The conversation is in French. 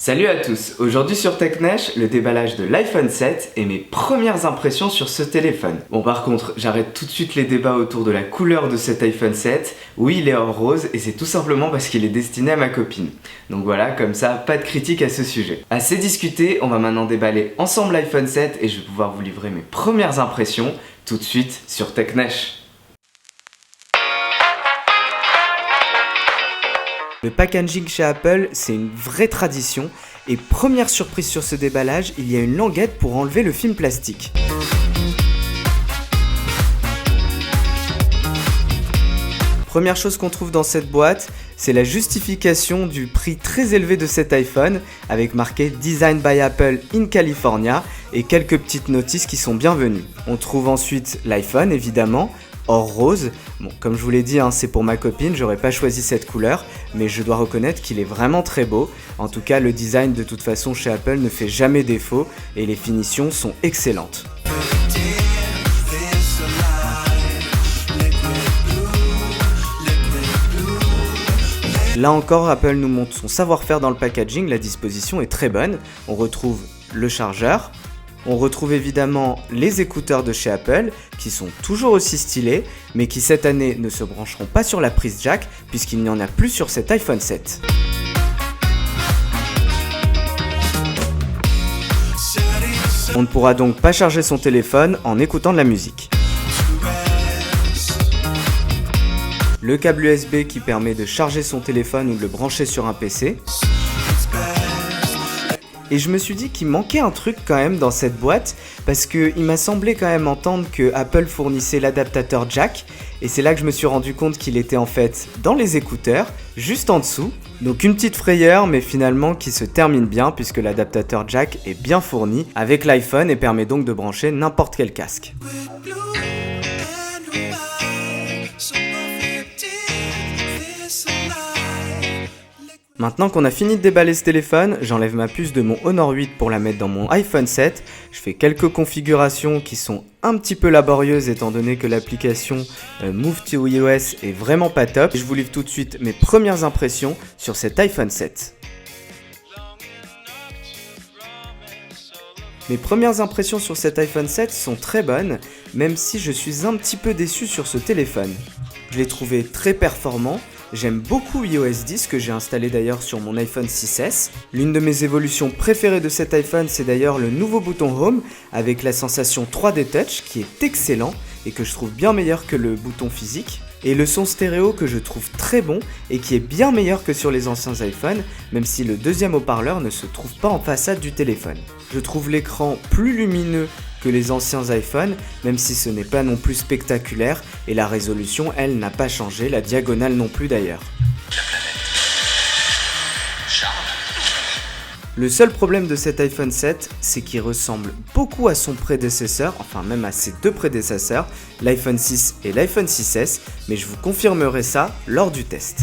Salut à tous, aujourd'hui sur TechNesh, le déballage de l'iPhone 7 et mes premières impressions sur ce téléphone. Bon par contre, j'arrête tout de suite les débats autour de la couleur de cet iPhone 7. Oui, il est or rose et c'est tout simplement parce qu'il est destiné à ma copine. Donc voilà, comme ça, pas de critique à ce sujet. Assez discuté, on va maintenant déballer ensemble l'iPhone 7 et je vais pouvoir vous livrer mes premières impressions tout de suite sur TechNesh. Le packaging chez Apple, c'est une vraie tradition et première surprise sur ce déballage, il y a une languette pour enlever le film plastique. Première chose qu'on trouve dans cette boîte, c'est la justification du prix très élevé de cet iPhone avec marqué Design by Apple in California et quelques petites notices qui sont bienvenues. On trouve ensuite l'iPhone évidemment, or rose. Bon, comme je vous l'ai dit, c'est pour ma copine, j'aurais pas choisi cette couleur, mais je dois reconnaître qu'il est vraiment très beau. En tout cas, le design de toute façon chez Apple ne fait jamais défaut et les finitions sont excellentes. Là encore, Apple nous montre son savoir-faire dans le packaging, la disposition est très bonne. On retrouve le chargeur. On retrouve évidemment les écouteurs de chez Apple qui sont toujours aussi stylés mais qui cette année ne se brancheront pas sur la prise jack puisqu'il n'y en a plus sur cet iPhone 7. On ne pourra donc pas charger son téléphone en écoutant de la musique. Le câble USB qui permet de charger son téléphone ou de le brancher sur un PC. Et je me suis dit qu'il manquait un truc quand même dans cette boîte parce qu'il m'a semblé quand même entendre que Apple fournissait l'adaptateur jack et c'est là que je me suis rendu compte qu'il était en fait dans les écouteurs, juste en dessous. Donc une petite frayeur mais finalement qui se termine bien puisque l'adaptateur jack est bien fourni avec l'iPhone et permet donc de brancher n'importe quel casque. Maintenant qu'on a fini de déballer ce téléphone, j'enlève ma puce de mon Honor 8 pour la mettre dans mon iPhone 7. Je fais quelques configurations qui sont un petit peu laborieuses étant donné que l'application Move to iOS est vraiment pas top. Je vous livre tout de suite mes premières impressions sur cet iPhone 7. Mes premières impressions sur cet iPhone 7 sont très bonnes, même si je suis un petit peu déçu sur ce téléphone. Je l'ai trouvé très performant. J'aime beaucoup iOS 10 que j'ai installé d'ailleurs sur mon iPhone 6S. L'une de mes évolutions préférées de cet iPhone, c'est d'ailleurs le nouveau bouton Home avec la sensation 3D Touch qui est excellent et que je trouve bien meilleur que le bouton physique. Et le son stéréo que je trouve très bon et qui est bien meilleur que sur les anciens iPhones, même si le deuxième haut-parleur ne se trouve pas en façade du téléphone. Je trouve l'écran plus lumineux que les anciens iPhones, même si ce n'est pas non plus spectaculaire, et la résolution, elle, n'a pas changé, la diagonale non plus d'ailleurs. Le seul problème de cet iPhone 7, c'est qu'il ressemble beaucoup à son prédécesseur, enfin même à ses deux prédécesseurs, l'iPhone 6 et l'iPhone 6S, mais je vous confirmerai ça lors du test.